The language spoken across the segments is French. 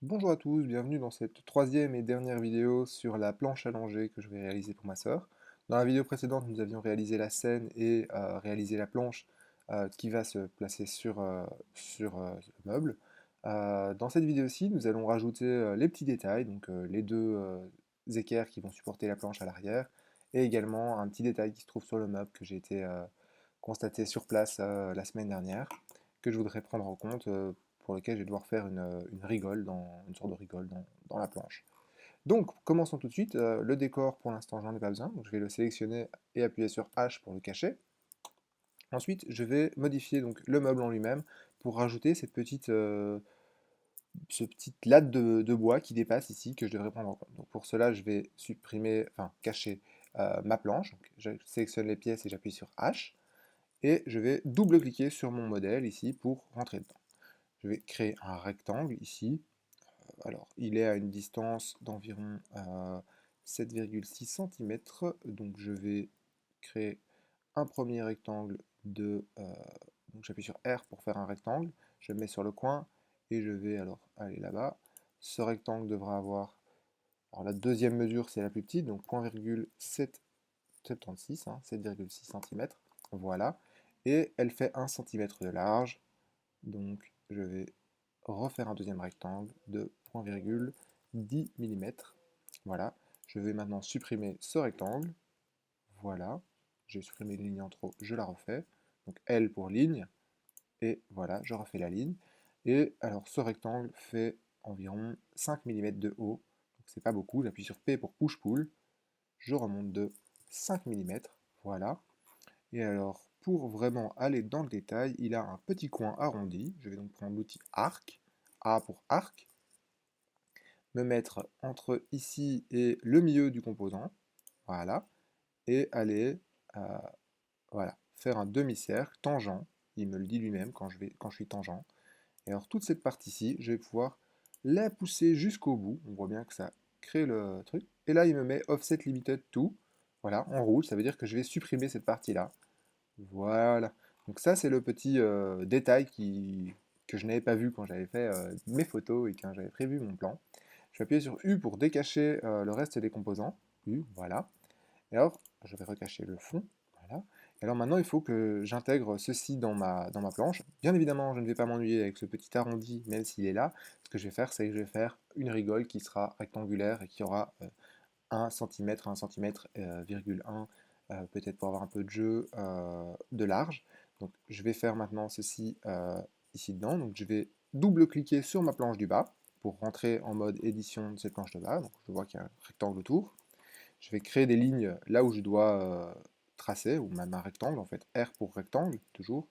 Bonjour à tous, bienvenue dans cette troisième et dernière vidéo sur la planche allongée que je vais réaliser pour ma sœur. Dans la vidéo précédente, nous avions réalisé la scène et réalisé la planche qui va se placer sur le meuble. Dans cette vidéo-ci, nous allons rajouter les petits détails, donc les deux équerres qui vont supporter la planche à l'arrière, et également un petit détail qui se trouve sur le meuble que j'ai été constaté sur place la semaine dernière, que je voudrais prendre en compte pour lequel je vais devoir faire une rigole, une sorte de rigole dans la planche. Donc, commençons tout de suite. Le décor, pour l'instant, j'en ai pas besoin. Donc, je vais le sélectionner et appuyer sur H pour le cacher. Ensuite, je vais modifier donc, le meuble en lui-même pour rajouter ce petite latte de bois qui dépasse ici que je devrais prendre en compte. Donc, pour cela, je vais supprimer, enfin, cacher ma planche. Donc, je sélectionne les pièces et j'appuie sur H. Et je vais double-cliquer sur mon modèle ici pour rentrer dedans. Je vais créer un rectangle ici. Alors, il est à une distance d'environ 7,6 cm. Donc, je vais créer un premier rectangle donc, j'appuie sur R pour faire un rectangle. Je le mets sur le coin et je vais alors aller là-bas. Ce rectangle devra avoir. Alors, la deuxième mesure, c'est la plus petite, donc 0,776, 7,6 cm. Voilà. Et elle fait 1 cm de large. Donc, je vais refaire un deuxième rectangle de 0,10 mm. Voilà. Je vais maintenant supprimer ce rectangle. Voilà. J'ai supprimé une ligne en trop, je la refais. Donc L pour ligne. Et voilà, je refais la ligne. Et alors ce rectangle fait environ 5 mm de haut. Donc c'est pas beaucoup. J'appuie sur P pour push-pull. Je remonte de 5 mm. Voilà. Et alors, pour vraiment aller dans le détail, il a un petit coin arrondi. Je vais donc prendre l'outil arc, A pour arc, me mettre entre ici et le milieu du composant, voilà, et aller voilà, faire un demi-cercle tangent. Il me le dit lui-même quand je suis tangent. Et alors toute cette partie-ci, je vais pouvoir la pousser jusqu'au bout. On voit bien que ça crée le truc. Et là, il me met offset limited to, voilà, en rouge. Ça veut dire que je vais supprimer cette partie-là. Voilà. Donc ça, c'est le petit détail que je n'avais pas vu quand j'avais fait mes photos et quand j'avais prévu mon plan. Je vais appuyer sur U pour décacher le reste des composants. U, voilà. Et alors, je vais recacher le fond. Voilà. Et alors maintenant, il faut que j'intègre ceci dans ma planche. Bien évidemment, je ne vais pas m'ennuyer avec ce petit arrondi, même s'il est là. Ce que je vais faire, c'est que je vais faire une rigole qui sera rectangulaire et qui aura 1 cm, 1 cm, 1, peut-être pour avoir un peu de jeu de large. Donc je vais faire maintenant ceci ici dedans. Donc je vais double-cliquer sur ma planche du bas pour rentrer en mode édition de cette planche de bas. Donc je vois qu'il y a un rectangle autour. Je vais créer des lignes là où je dois tracer, ou même un rectangle en fait, R pour rectangle, toujours,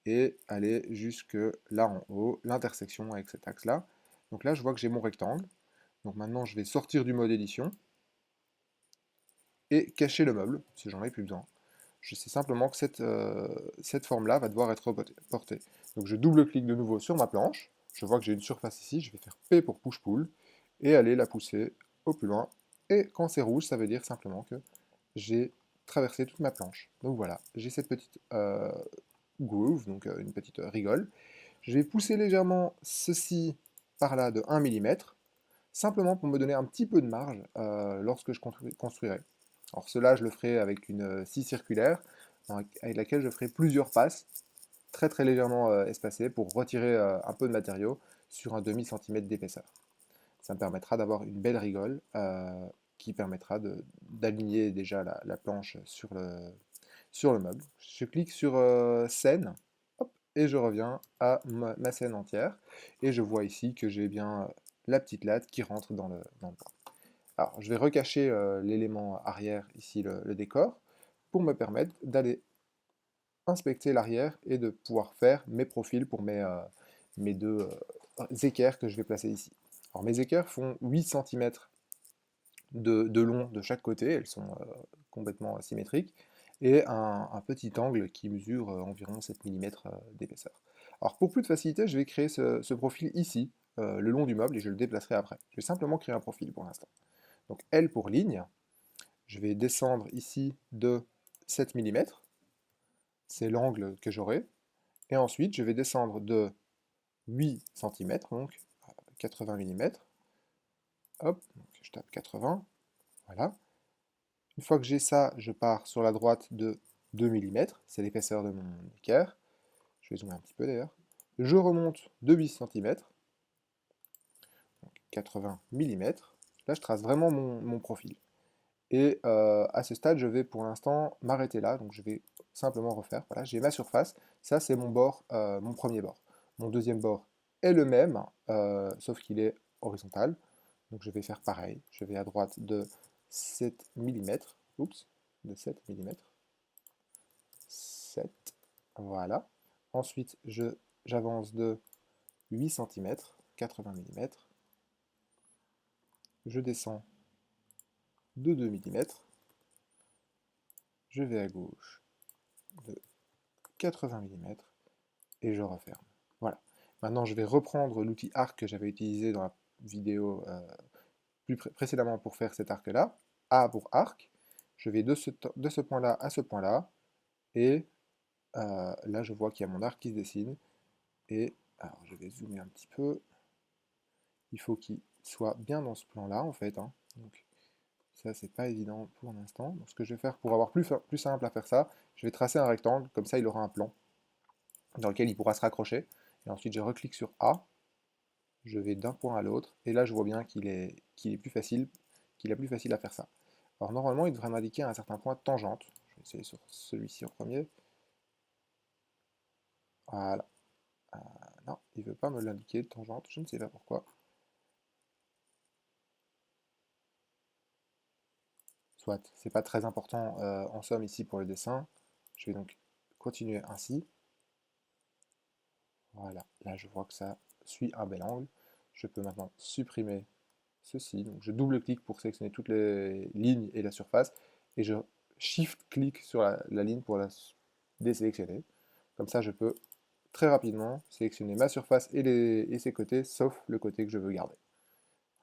et aller jusque là en haut, l'intersection avec cet axe-là. Donc là, je vois que j'ai mon rectangle. Donc maintenant, je vais sortir du mode édition et cacher le meuble, si j'en ai plus besoin. Je sais simplement que cette forme-là va devoir être portée. Donc je double-clique de nouveau sur ma planche, je vois que j'ai une surface ici, je vais faire P pour push-pull, et aller la pousser au plus loin. Et quand c'est rouge, ça veut dire simplement que j'ai traversé toute ma planche. Donc voilà, j'ai cette petite groove, donc une petite rigole. Je vais pousser légèrement ceci par là de 1 mm, simplement pour me donner un petit peu de marge lorsque je construirai. Alors cela, je le ferai avec une scie circulaire, avec laquelle je ferai plusieurs passes, très très légèrement espacées, pour retirer un peu de matériau sur un demi-centimètre d'épaisseur. Ça me permettra d'avoir une belle rigole qui permettra d'aligner déjà la planche sur le meuble. Je clique sur scène, hop, et je reviens à ma scène entière. Et je vois ici que j'ai bien la petite latte qui rentre dans le plan. Alors, je vais recacher l'élément arrière, ici le décor, pour me permettre d'aller inspecter l'arrière et de pouvoir faire mes profils pour mes deux équerres que je vais placer ici. Alors, mes équerres font 8 cm de long de chaque côté, elles sont complètement symétriques, et un petit angle qui mesure environ 7 mm d'épaisseur. Alors pour plus de facilité, je vais créer ce profil ici, le long du meuble, et je le déplacerai après. Je vais simplement créer un profil pour l'instant. Donc L pour ligne, je vais descendre ici de 7 mm, c'est l'angle que j'aurai, et ensuite je vais descendre de 8 cm, donc 80 mm. Hop, donc je tape 80, voilà. Une fois que j'ai ça, je pars sur la droite de 2 mm, c'est l'épaisseur de mon équerre. Je vais zoomer un petit peu d'ailleurs. Je remonte de 8 cm, donc 80 mm. Là, je trace vraiment mon profil. Et à ce stade, je vais pour l'instant m'arrêter là, donc je vais simplement refaire. Voilà, j'ai ma surface, ça c'est mon bord, mon premier bord. Mon deuxième bord est le même, sauf qu'il est horizontal. Donc je vais faire pareil, je vais à droite de 7 mm, oups, de 7 mm, 7, voilà. Ensuite, j'avance de 8 cm, 80 mm, je descends de 2 mm, je vais à gauche de 80 mm, et je referme. Voilà. Maintenant, je vais reprendre l'outil arc que j'avais utilisé dans la vidéo précédemment pour faire cet arc-là. A pour arc. Je vais de ce point-là à ce point-là. Et là, je vois qu'il y a mon arc qui se dessine. Et alors, je vais zoomer un petit peu. Il faut qu'il soit bien dans ce plan-là, en fait. Hein. Donc, ça, c'est pas évident pour l'instant. Ce que je vais faire pour avoir plus simple à faire ça, je vais tracer un rectangle. Comme ça, il aura un plan dans lequel il pourra se raccrocher. Et ensuite, je reclique sur A. Je vais d'un point à l'autre, et là je vois bien qu'il est plus facile, qu'il est plus facile à faire ça. Alors normalement il devrait m'indiquer à un certain point tangente. Je vais essayer sur celui-ci en premier. Voilà. Non, il ne veut pas me l'indiquer, tangente, je ne sais pas pourquoi. Soit, c'est pas très important en somme ici pour le dessin. Je vais donc continuer ainsi. Voilà, là je vois que ça suit un bel angle. Je peux maintenant supprimer ceci. Donc je double-clique pour sélectionner toutes les lignes et la surface, et je shift-clique sur la ligne pour la désélectionner. Comme ça, je peux très rapidement sélectionner ma surface et ses côtés, sauf le côté que je veux garder.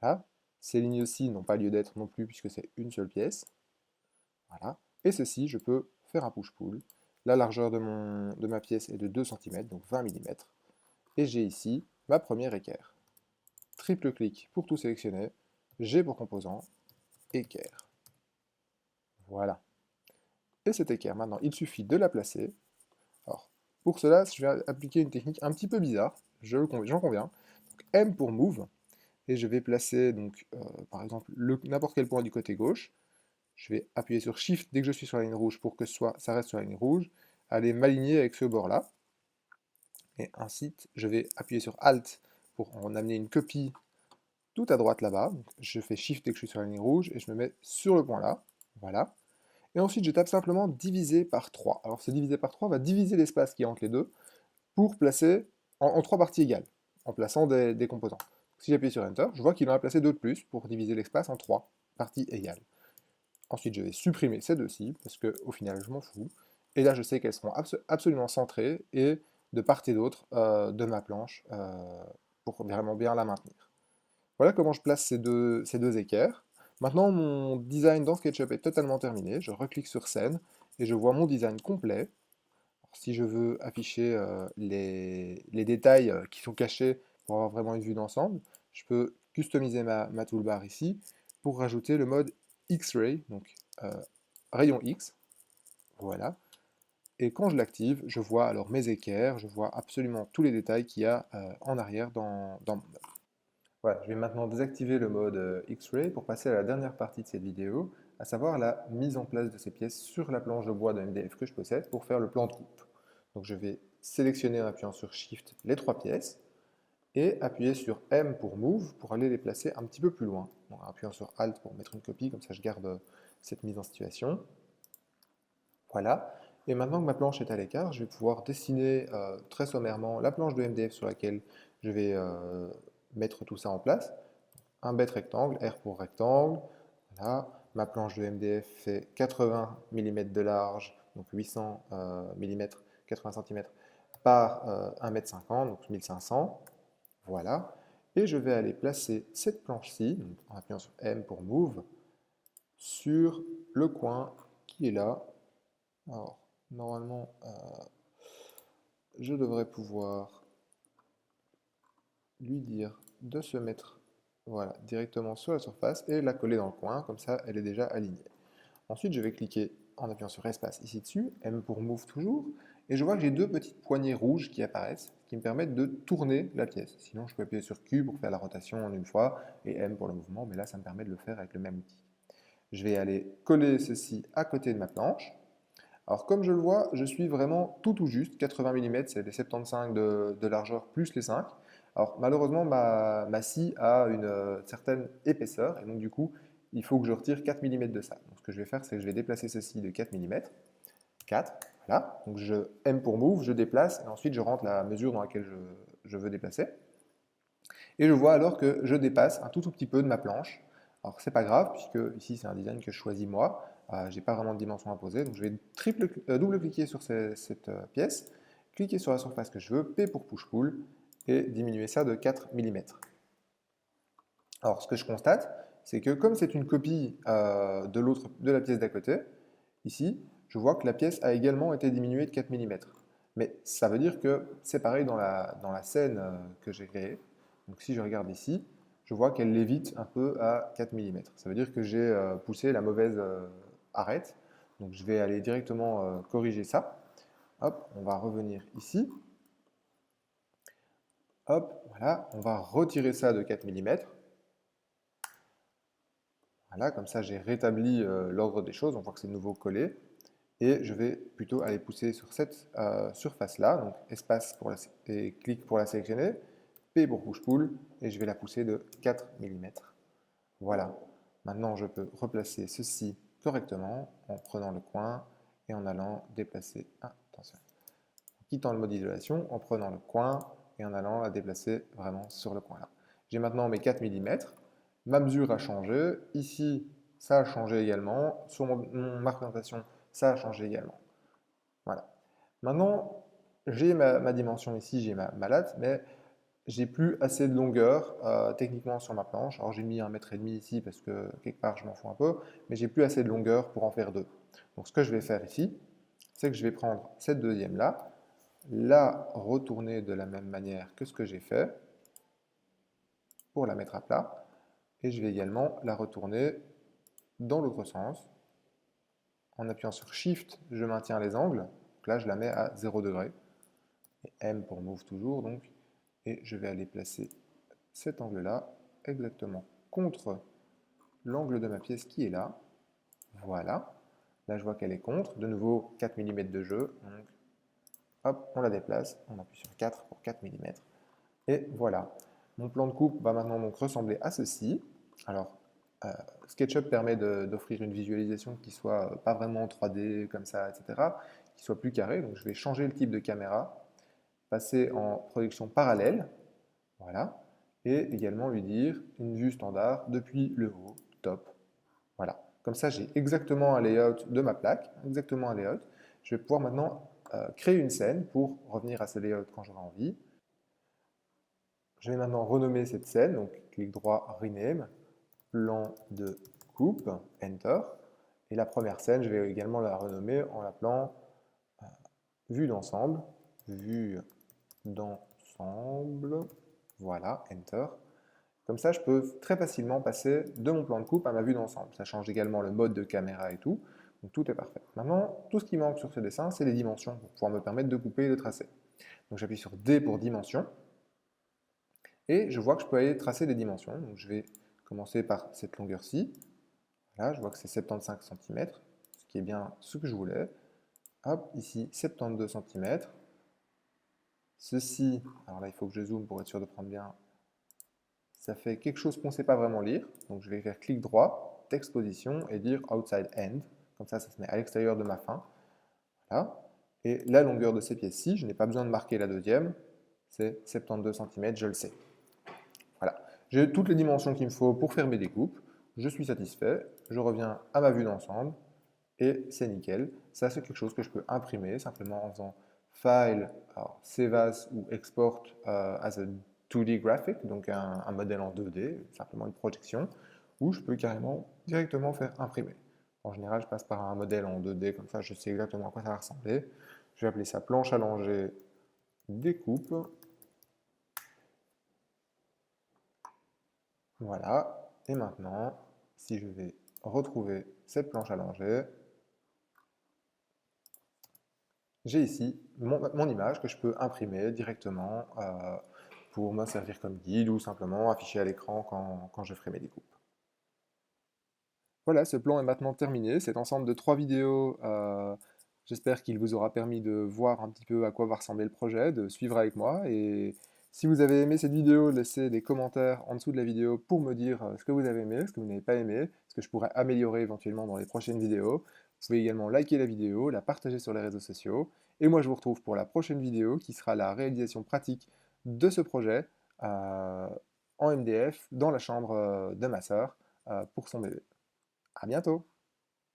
Voilà. Ces lignes-ci n'ont pas lieu d'être non plus, puisque c'est une seule pièce. Voilà. Et ceci, je peux faire un push-pull. La largeur de ma pièce est de 2 cm, donc 20 mm. Et j'ai ici ma première équerre. Triple clic pour tout sélectionner. J'ai pour composant équerre. Voilà. Et cette équerre, maintenant, il suffit de la placer. Alors, pour cela, je vais appliquer une technique un petit peu bizarre, j'en conviens. Donc, M pour move, et je vais placer, donc, par exemple, n'importe quel point du côté gauche. Je vais appuyer sur Shift dès que je suis sur la ligne rouge pour que ça reste sur la ligne rouge, aller m'aligner avec ce bord-là. Et ainsi, je vais appuyer sur Alt pour en amener une copie tout à droite là-bas. Je fais Shift dès que je suis sur la ligne rouge, et je me mets sur le point là. Voilà. Et ensuite, je tape simplement diviser par 3. Alors, ce diviser par 3 va diviser l'espace qui est entre les deux pour placer en 3 parties égales, en plaçant des composants. Si j'appuie sur Enter, je vois qu'il en a placé deux de plus pour diviser l'espace en 3 parties égales. Ensuite, je vais supprimer ces deux-ci, parce qu'au final, je m'en fous. Et là, je sais qu'elles seront absolument centrées et de part et d'autre de ma planche pour vraiment bien la maintenir. Voilà comment je place ces deux équerres. Maintenant, mon design dans SketchUp est totalement terminé. Je reclique sur scène et je vois mon design complet. Alors, si je veux afficher les détails qui sont cachés pour avoir vraiment une vue d'ensemble, je peux customiser ma toolbar ici pour rajouter le mode X-Ray, donc euh, rayon X. Voilà. Et quand je l'active, je vois alors mes équerres, je vois absolument tous les détails qu'il y a en arrière dans mon œuvre. Voilà, je vais maintenant désactiver le mode X-Ray pour passer à la dernière partie de cette vidéo, à savoir la mise en place de ces pièces sur la planche de bois de MDF que je possède pour faire le plan de coupe. Donc je vais sélectionner en appuyant sur Shift les trois pièces et appuyer sur M pour Move pour aller les placer un petit peu plus loin. Donc, en appuyant sur Alt pour mettre une copie, comme ça je garde cette mise en situation. Voilà. Et maintenant que ma planche est à l'écart, je vais pouvoir dessiner très sommairement la planche de MDF sur laquelle je vais mettre tout ça en place. Un bête rectangle, R pour rectangle. Voilà. Ma planche de MDF fait 80 mm de large, donc 800 mm, 80 cm par 1,50 m, donc 1500. Voilà. Et je vais aller placer cette planche-ci, en appuyant sur M pour Move, sur le coin qui est là. Alors, normalement, je devrais pouvoir lui dire de se mettre voilà, directement sur la surface et la coller dans le coin, comme ça elle est déjà alignée. Ensuite, je vais cliquer en appuyant sur espace ici dessus, M pour move toujours, et je vois que j'ai deux petites poignées rouges qui apparaissent, qui me permettent de tourner la pièce. Sinon, je peux appuyer sur Q pour faire la rotation en une fois, et M pour le mouvement, mais là, ça me permet de le faire avec le même outil. Je vais aller coller ceci à côté de ma planche. Alors, comme je le vois, je suis vraiment tout juste, 80 mm, c'est les 75 de largeur plus les 5. Alors, malheureusement, ma scie a une certaine épaisseur, et donc du coup, il faut que je retire 4 mm de ça. Donc, ce que je vais faire, c'est que je vais déplacer ceci de 4 mm. 4, voilà. Donc, je M pour move, je déplace, et ensuite, je rentre la mesure dans laquelle je veux déplacer. Et je vois alors que je dépasse un tout petit peu de ma planche. Alors c'est pas grave, puisque ici c'est un design que je choisis moi. Je n'ai pas vraiment de dimension à poser, donc je vais double-cliquer sur cette pièce, cliquer sur la surface que je veux, P pour push-pull, et diminuer ça de 4 mm. Alors ce que je constate, c'est que comme c'est une copie de la pièce d'à côté, ici, je vois que la pièce a également été diminuée de 4 mm. Mais ça veut dire que c'est pareil dans la scène que j'ai créée. Donc si je regarde ici, je vois qu'elle lévite un peu à 4 mm. Ça veut dire que j'ai poussé la mauvaise arête. Donc je vais aller directement corriger ça. Hop, on va revenir ici. Hop, voilà, on va retirer ça de 4 mm. Voilà, comme ça j'ai rétabli l'ordre des choses. On voit que c'est de nouveau collé. Et je vais plutôt aller pousser sur cette surface-là, donc espace et clic pour la sélectionner, P pour push-pull, et je vais la pousser de 4 mm. Voilà. Maintenant, je peux replacer ceci correctement en prenant le coin et en allant déplacer, attention, en quittant le mode isolation, en prenant le coin et en allant la déplacer vraiment sur le coin là. J'ai maintenant mes 4 mm. Ma mesure a changé. Ici, ça a changé également. Sur ma représentation, ça a changé également. Voilà. Maintenant, j'ai ma dimension ici, j'ai ma latte, mais j'ai plus assez de longueur techniquement sur ma planche. Alors j'ai mis 1,5 m ici parce que quelque part je m'en fous un peu, mais j'ai plus assez de longueur pour en faire deux. Donc ce que je vais faire ici, c'est que je vais prendre cette deuxième là, la retourner de la même manière que ce que j'ai fait pour la mettre à plat, et je vais également la retourner dans l'autre sens. En appuyant sur Shift, je maintiens les angles. Donc là, je la mets à 0 degré. Et M pour Move toujours, donc. Et je vais aller placer cet angle-là exactement contre l'angle de ma pièce qui est là. Voilà. Là, je vois qu'elle est contre. De nouveau, 4 mm de jeu. Donc, hop, on la déplace. On appuie sur 4 pour 4 mm. Et voilà. Mon plan de coupe va maintenant donc ressembler à ceci. Alors, SketchUp permet d'offrir une visualisation qui soit pas vraiment en 3D comme ça, etc., qui soit plus carrée. Donc je vais changer le type de caméra, passer en projection parallèle, voilà, et également lui dire une vue standard depuis le haut, top. Voilà. Comme ça, j'ai exactement un layout de ma plaque, exactement un layout. Je vais pouvoir maintenant créer une scène pour revenir à ce layout quand j'aurai envie. Je vais maintenant renommer cette scène, donc clic droit, Rename, plan de coupe, Enter. Et la première scène, je vais également la renommer en l'appelant vue d'ensemble, vue d'ensemble, voilà, Enter. Comme ça, je peux très facilement passer de mon plan de coupe à ma vue d'ensemble. Ça change également le mode de caméra et tout, donc tout est parfait. Maintenant, tout ce qui manque sur ce dessin, c'est les dimensions pour pouvoir me permettre de couper et de tracer. Donc j'appuie sur D pour dimension, et je vois que je peux aller tracer des dimensions. Donc je vais commencer par cette longueur-ci. Là, je vois que c'est 75 cm, ce qui est bien ce que je voulais. Hop, ici, 72 cm. Ceci, alors là, il faut que je zoome pour être sûr de prendre bien. Ça fait quelque chose qu'on ne sait pas vraiment lire. Donc je vais faire clic droit, texte position et dire outside end. Comme ça se met à l'extérieur de ma fin. Voilà. Et la longueur de ces pièces-ci, je n'ai pas besoin de marquer la deuxième. C'est 72 cm, je le sais. Voilà. J'ai toutes les dimensions qu'il me faut pour faire mes découpes. Je suis satisfait. Je reviens à ma vue d'ensemble. Et c'est nickel. Ça, c'est quelque chose que je peux imprimer simplement en faisant File, alors Save As ou Export as a 2D graphic, donc un modèle en 2D, simplement une projection, ou je peux carrément directement faire imprimer. En général, je passe par un modèle en 2D, comme ça je sais exactement à quoi ça va ressembler. Je vais appeler ça planche allongée découpe. Voilà. Et maintenant, si je vais retrouver cette planche allongée, j'ai ici mon image que je peux imprimer directement pour me servir comme guide ou simplement afficher à l'écran quand je ferai mes découpes. Voilà, ce plan est maintenant terminé. Cet ensemble de 3 vidéos, j'espère qu'il vous aura permis de voir un petit peu à quoi va ressembler le projet, de suivre avec moi. Et si vous avez aimé cette vidéo, laissez des commentaires en dessous de la vidéo pour me dire ce que vous avez aimé, ce que vous n'avez pas aimé, ce que je pourrais améliorer éventuellement dans les prochaines vidéos. Vous pouvez également liker la vidéo, la partager sur les réseaux sociaux. Et moi, je vous retrouve pour la prochaine vidéo qui sera la réalisation pratique de ce projet en MDF dans la chambre de ma sœur pour son bébé. À bientôt!